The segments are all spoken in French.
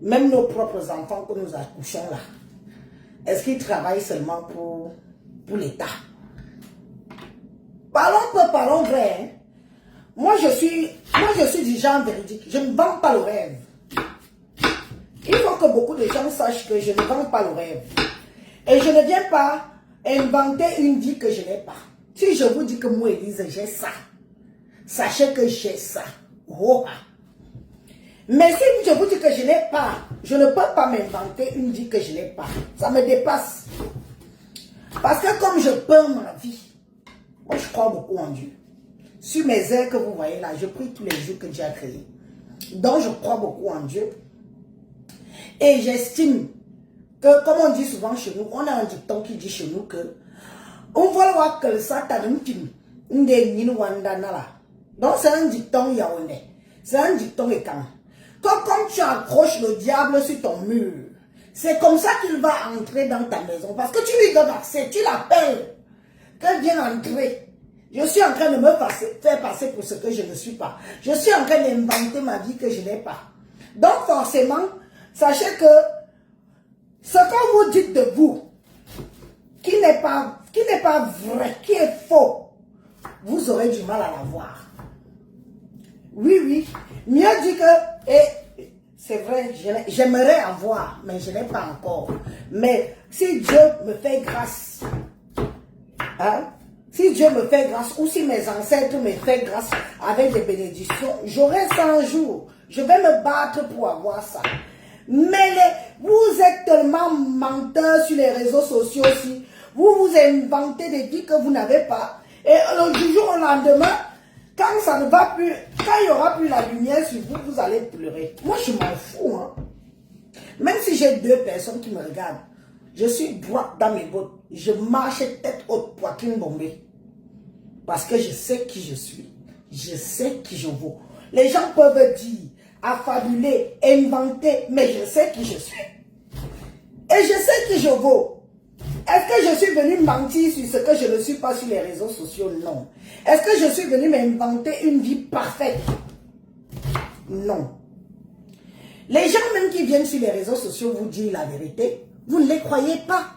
Même nos propres enfants que nous accouchons là, est-ce qu'ils travaillent seulement pour l'État? Parlons peu, parlons vrai. Hein? Moi, je suis du genre véridique. Je ne vends pas le rêve. Il faut que beaucoup de gens sachent que je ne vends pas le rêve. Et je ne viens pas inventer une vie que je n'ai pas. Si je vous dis que moi, Élise, j'ai ça, sachez que j'ai ça. Oh. Mais si je vous dis que je n'ai pas, je ne peux pas m'inventer une vie que je n'ai pas. Ça me dépasse. Parce que comme je peins ma vie, moi je crois beaucoup en Dieu. Sur mes airs que vous voyez là, je prie tous les jours que Dieu a créé. Donc je crois beaucoup en Dieu. Et j'estime que, comme on dit souvent chez nous, on a un dicton qui dit chez nous que on va voir que le satan donc c'est un dicton yaoundé. C'est un dicton écan. Comme tu accroches le diable sur ton mur, c'est comme ça qu'il va entrer dans ta maison. Parce que tu lui donnes accès, tu l'appelles, qu'elle vienne entrer. Je suis en train de me faire passer pour ce que je ne suis pas. Je suis en train d'inventer ma vie que je n'ai pas. Donc forcément, sachez que ce que vous dites de vous, qui n'est pas vrai, qui est faux, vous aurez du mal à l'avoir. Oui, oui. Mieux dit que, et c'est vrai, j'aimerais avoir, mais je n'ai pas encore. Mais si Dieu me fait grâce, hein, si Dieu me fait grâce, ou si mes ancêtres me font grâce avec des bénédictions, j'aurai 100 jours. Je vais me battre pour avoir ça. Mais vous êtes tellement menteurs sur les réseaux sociaux aussi. Vous vous inventez des vies que vous n'avez pas. Et le jour au lendemain, quand ça ne va plus, quand il n'y aura plus la lumière sur vous, vous allez pleurer. Moi, je m'en fous. Hein. Même si j'ai 2 personnes qui me regardent, je suis droite dans mes bottes. Je marche tête haute, poitrine bombée. Parce que je sais qui je suis. Je sais qui je vaux. Les gens peuvent dire, affabuler, inventer, mais je sais qui je suis. Et je sais qui je vaux. Est-ce que je suis venu mentir sur ce que je ne suis pas sur les réseaux sociaux? Non. Est-ce que je suis venu m'inventer une vie parfaite? Non. Les gens même qui viennent sur les réseaux sociaux vous disent la vérité, vous ne les croyez pas.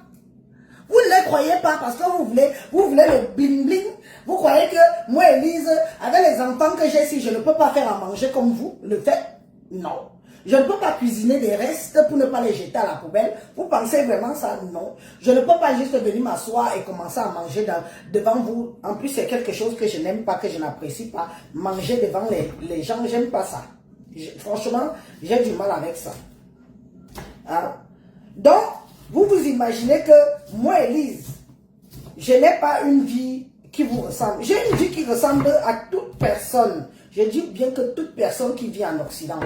Vous ne les croyez pas parce que vous voulez le bling bling. Vous croyez que moi, Élise, avec les enfants que j'ai, si je ne peux pas faire à manger comme vous le faites? Non. Je ne peux pas cuisiner des restes pour ne pas les jeter à la poubelle. Vous pensez vraiment ça? Non. Je ne peux pas juste venir m'asseoir et commencer à manger devant vous. En plus, c'est quelque chose que je n'aime pas, que je n'apprécie pas. Manger devant les gens, j'aime pas ça. Franchement, j'ai du mal avec ça. Hein? Donc, vous vous imaginez que moi, Élise, je n'ai pas une vie qui vous ressemble. J'ai une vie qui ressemble à toute personne. Je dis bien que toute personne qui vit en Occident.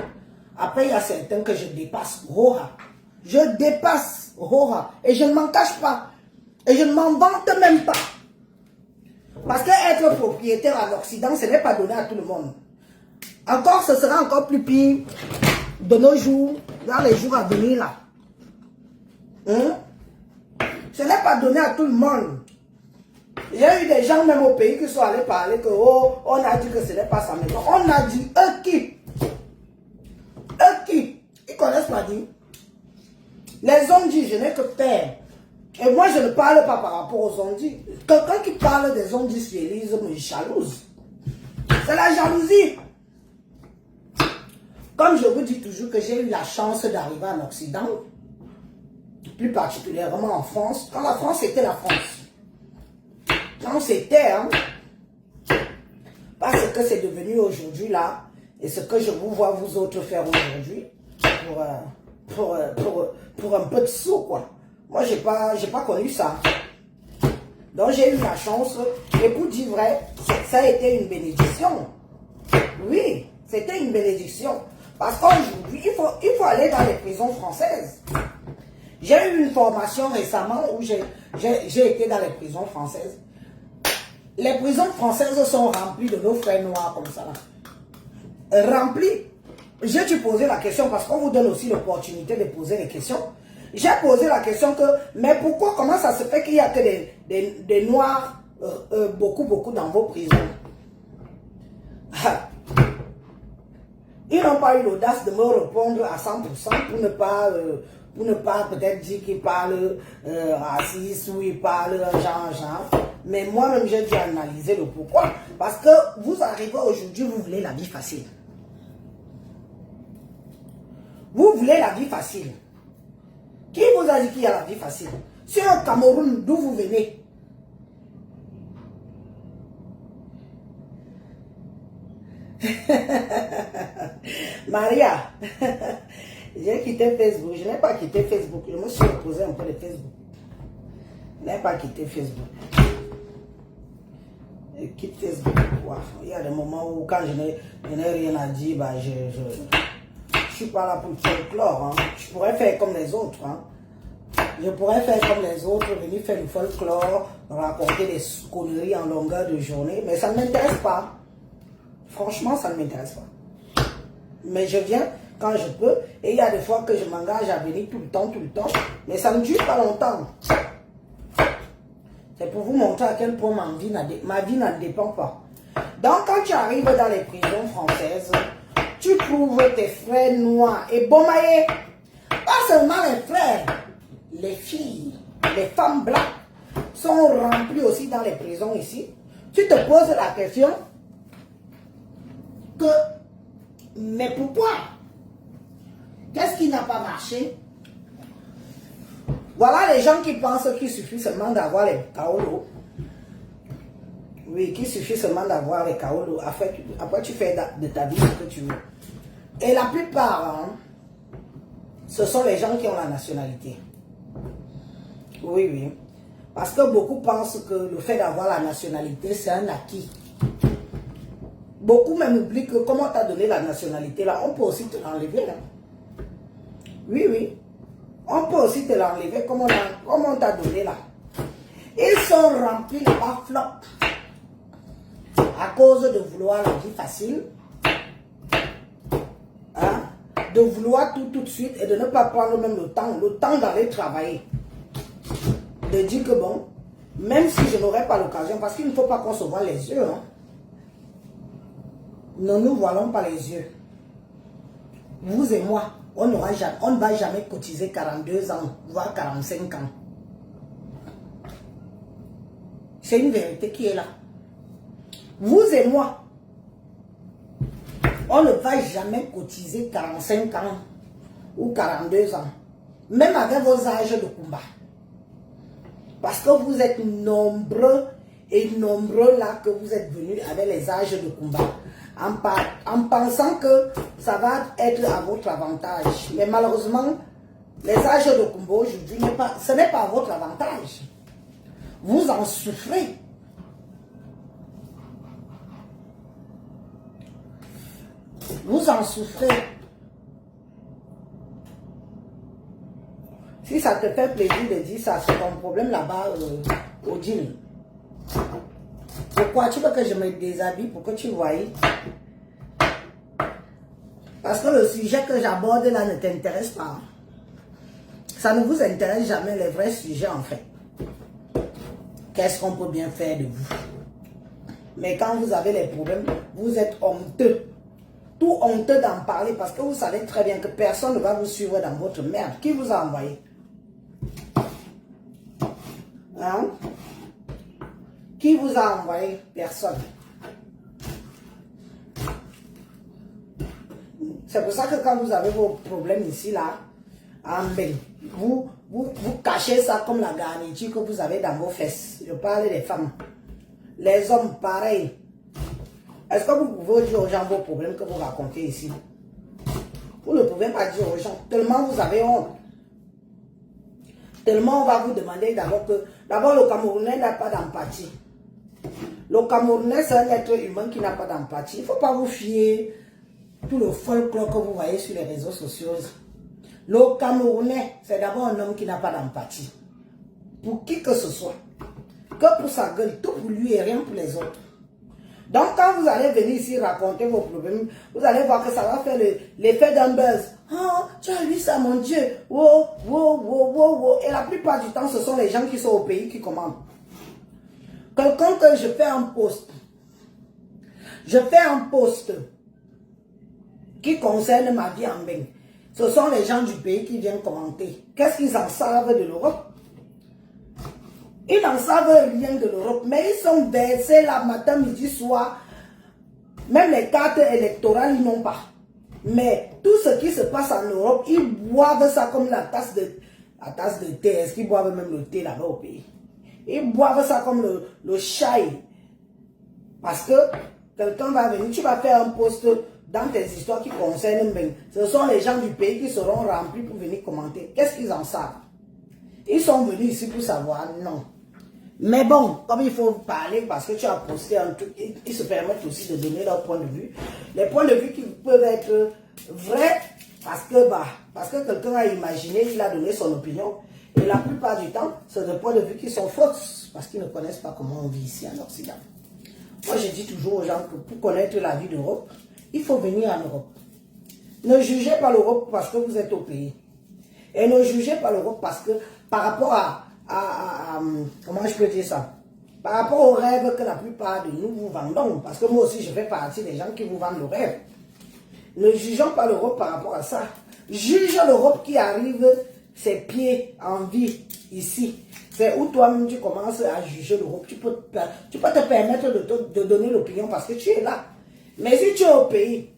Après, il y a certains que je dépasse. Je dépasse. Et je ne m'en cache pas. Et je ne m'en vante même pas. Parce qu'être propriétaire en Occident, ce n'est pas donné à tout le monde. Encore, ce sera encore plus pire de nos jours, dans les jours à venir là. Hein? Ce n'est pas donné à tout le monde. Il y a eu des gens même au pays qui sont allés parler que oh, on a dit que ce n'est pas sa maison. On a dit, eux qui? Ils connaissent pas dit. Les ondis, je n'ai que faire. Et moi, je ne parle pas par rapport aux ondis. Quelqu'un qui parle des ondis sur Élise me jalouse. C'est la jalousie. Comme je vous dis toujours que j'ai eu la chance d'arriver en Occident, plus particulièrement en France, quand la France était la France. Quand c'était, hein, parce que c'est devenu aujourd'hui là, et ce que je vous vois vous autres faire aujourd'hui, pour un peu de sous, quoi. Moi, j'ai pas connu ça. Donc, j'ai eu la chance, et pour dire vrai, ça a été une bénédiction. Oui, c'était une bénédiction. Parce qu'aujourd'hui, il faut aller dans les prisons françaises. J'ai eu une formation récemment où j'ai été dans les prisons françaises. Les prisons françaises sont remplies de nos frères noirs comme ça. Remplies. J'ai dû poser la question parce qu'on vous donne aussi l'opportunité de poser les questions. J'ai posé la question que, mais pourquoi, comment ça se fait qu'il n'y a que des noirs beaucoup dans vos prisons? Ils n'ont pas eu l'audace de me répondre à 100% pour ne pas peut-être dire qu'ils parlent raciste ou ils parlent genre. Mais moi-même, j'ai dû analyser le pourquoi. Parce que vous arrivez aujourd'hui, vous voulez la vie facile. Vous voulez la vie facile. Qui vous a dit qu'il y a la vie facile? Sur le Cameroun, d'où vous venez? Maria, j'ai quitté Facebook. Je n'ai pas quitté Facebook. Je me suis reposé un peu de Facebook. Je n'ai pas quitté Facebook. Je quitte Facebook. Wow. Il y a des moments où quand je n'ai rien à dire, bah, je ne suis pas là pour le folklore. Hein. Je pourrais faire comme les autres. Hein. Je pourrais faire comme les autres, venir faire du folklore, raconter des conneries en longueur de journée, mais ça ne m'intéresse pas. Franchement, ça ne m'intéresse pas. Mais je viens quand je peux, et il y a des fois que je m'engage à venir tout le temps, mais ça ne dure pas longtemps. C'est pour vous montrer à quel point ma vie n'en dépend pas. Donc, quand tu arrives dans les prisons françaises, tu trouves tes frères noirs et bomaillés. Pas seulement les frères, les filles, les femmes blanches sont remplies aussi dans les prisons ici. Tu te poses la question que, mais pourquoi? Qu'est-ce qui n'a pas marché? Voilà les gens qui pensent qu'il suffit seulement d'avoir les kaolo. Oui, qu'il suffit seulement d'avoir les kaolo. Après, tu fais de ta vie ce que tu veux. Et la plupart, hein, ce sont les gens qui ont la nationalité. Oui, oui. Parce que beaucoup pensent que le fait d'avoir la nationalité, c'est un acquis. Beaucoup même oublient que comment tu as donné la nationalité, là, on peut aussi te l'enlever. Oui, oui. On peut aussi te l'enlever comme on t'a donné là. Ils sont remplis de flop à cause de vouloir la vie facile. Hein? De vouloir tout de suite et de ne pas prendre même le temps d'aller travailler. De dire que bon, même si je n'aurais pas l'occasion, parce qu'il ne faut pas qu'on se voit les yeux. Hein? Ne nous voilons pas les yeux. Vous et moi, on ne va jamais cotiser 42 ans, voire 45 ans. C'est une vérité qui est là. Vous et moi, on ne va jamais cotiser 45 ans ou 42 ans. Même avec vos âges de combat. Parce que vous êtes nombreux et nombreux là que vous êtes venus avec les âges de combat. En pensant que ça va être à votre avantage. Mais malheureusement, les âges de combat aujourd'hui, ce n'est pas à votre avantage. Vous en souffrez. Vous en souffrez. Si ça te fait plaisir de dire ça, c'est ton problème là-bas au dîner. Pourquoi tu veux que je me déshabille pour que tu voies? Parce que le sujet que j'aborde là ne t'intéresse pas. Ça ne vous intéresse jamais, les vrais sujets en fait. Qu'est-ce qu'on peut bien faire de vous? Mais quand vous avez les problèmes, vous êtes honteux. Tout honteux d'en parler parce que vous savez très bien que personne ne va vous suivre dans votre merde. Qui vous a envoyé? Hein? Qui vous a envoyé? Personne. C'est pour ça que quand vous avez vos problèmes ici, là, vous cachez ça comme la garniture que vous avez dans vos fesses. Je parle des femmes. Les hommes, pareil. Est-ce que vous pouvez dire aux gens vos problèmes que vous racontez ici? Vous ne pouvez pas dire aux gens. Tellement vous avez honte. Tellement on va vous demander d'abord que... D'abord, le Camerounais n'a pas d'empathie. Le Camerounais, c'est un être humain qui n'a pas d'empathie. Il ne faut pas vous fier tout le folklore que vous voyez sur les réseaux sociaux. Le Camerounais, c'est d'abord un homme qui n'a pas d'empathie. Pour qui que ce soit. Que pour sa gueule, tout pour lui et rien pour les autres. Donc quand vous allez venir ici raconter vos problèmes, vous allez voir que ça va faire l'effet d'un buzz. Oh, tu as vu ça mon Dieu. Wow, wow, wow, wow, wow. Et la plupart du temps, ce sont les gens qui sont au pays qui commandent. Quelqu'un que je fais un post. Je fais un post. qui concerne ma vie en bain. Ce sont les gens du pays qui viennent commenter. Qu'est-ce qu'ils en savent de l'Europe? Ils n'en savent rien de l'Europe, mais ils sont versés là matin, midi, soir. Même les cartes électorales, ils n'ont pas. Mais tout ce qui se passe en Europe, ils boivent ça comme la tasse de thé. Est-ce qu'ils boivent même le thé là-bas au pays? Ils boivent ça comme le chai. Parce que quelqu'un va venir, tu vas faire un post dans tes histoires qui concernent même. Ce sont les gens du pays qui seront remplis pour venir commenter. Qu'est-ce qu'ils en savent? Ils sont venus ici pour savoir, non. Mais bon, comme il faut parler parce que tu as posté un truc, ils se permettent aussi de donner leur point de vue. Les points de vue qui peuvent être vrais parce que quelqu'un a imaginé, il a donné son opinion. Et la plupart du temps, c'est des points de vue qui sont fausses parce qu'ils ne connaissent pas comment on vit ici en Occident. Moi, je dis toujours aux gens que pour connaître la vie d'Europe, il faut venir en Europe. Ne jugez pas l'Europe parce que vous êtes au pays. Et ne jugez pas l'Europe parce que par rapport comment je peux dire ça? Par rapport aux rêves que la plupart de nous vous vendons. Parce que moi aussi, je fais partie des gens qui vous vendent le rêve. Ne jugeons pas l'Europe par rapport à ça. Juge l'Europe qui arrive ses pieds en vie ici. C'est où toi-même tu commences à juger l'Europe. Tu peux te permettre de donner l'opinion parce que tu es là. Mais si tu es au pays,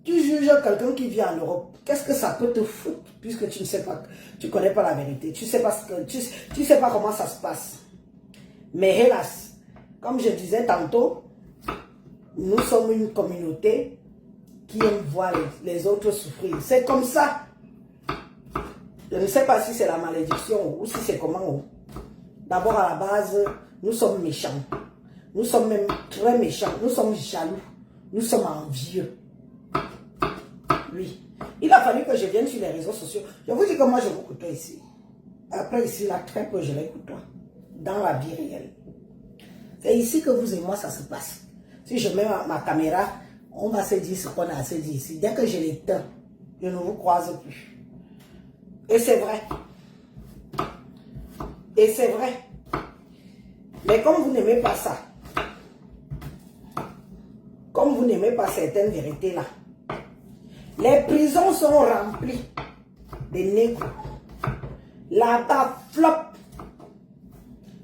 tu juges quelqu'un qui vit en Europe. Qu'est-ce que ça peut te foutre puisque tu ne sais pas, tu ne connais pas la vérité. Tu ne sais pas, tu sais pas comment ça se passe. Mais hélas, comme je disais tantôt, nous sommes une communauté qui aime voir les autres souffrir. C'est comme ça. Je ne sais pas si c'est la malédiction ou si c'est comment. D'abord, à la base, nous sommes méchants. Nous sommes même très méchants. Nous sommes jaloux. Nous sommes envieux. Oui. Il a fallu que je vienne sur les réseaux sociaux. Je vous dis que moi, je vous côtoie ici. Après, ici, là, très peu, je les côtoie. Dans la vie réelle. C'est ici que vous et moi, ça se passe. Si je mets ma caméra, on va se dire ce qu'on a à se dire ici. Dès que je l'éteins, je ne vous croise plus. Et c'est vrai. Et c'est vrai. Mais comme vous n'aimez pas ça, comme vous n'aimez pas certaines vérités-là, les prisons sont remplies de négros. Là-bas, flop.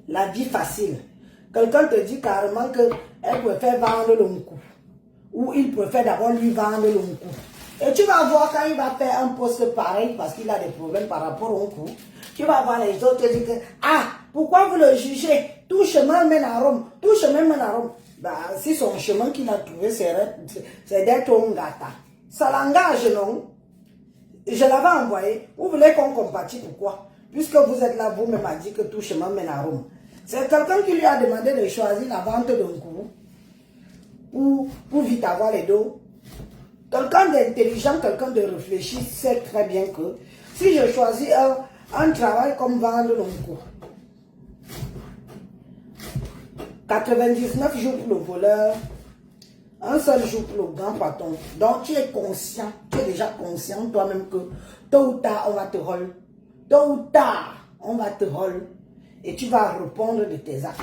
La vie facile. Quelqu'un te dit carrément qu'elle préfère vendre le moukou. Ou il préfère d'abord lui vendre le moukou. Et tu vas voir quand il va faire un poste pareil parce qu'il a des problèmes par rapport au moukou. Tu vas voir les autres dire que, ah, pourquoi vous le jugez? Tout chemin mène à Rome. Tout chemin mène à Rome. Bah, si son chemin qu'il a trouvé, c'est d'être un gâta. Ça l'engage, non? Je l'avais envoyé. Vous voulez qu'on compatit pourquoi? Puisque vous êtes là, vous-même a dit que tout chemin mène à Rome. C'est quelqu'un qui lui a demandé de choisir la vente d'un coup pour vite avoir les dos. Quelqu'un d'intelligent, quelqu'un de réfléchi sait très bien que si je choisis un travail comme vendre un coup, 99 jours pour le voleur, un seul jour pour le grand patron. Donc tu es conscient, tu es déjà conscient toi-même que tôt ou tard on va te rôler. Tôt ou tard on va te rôler et tu vas répondre de tes actes.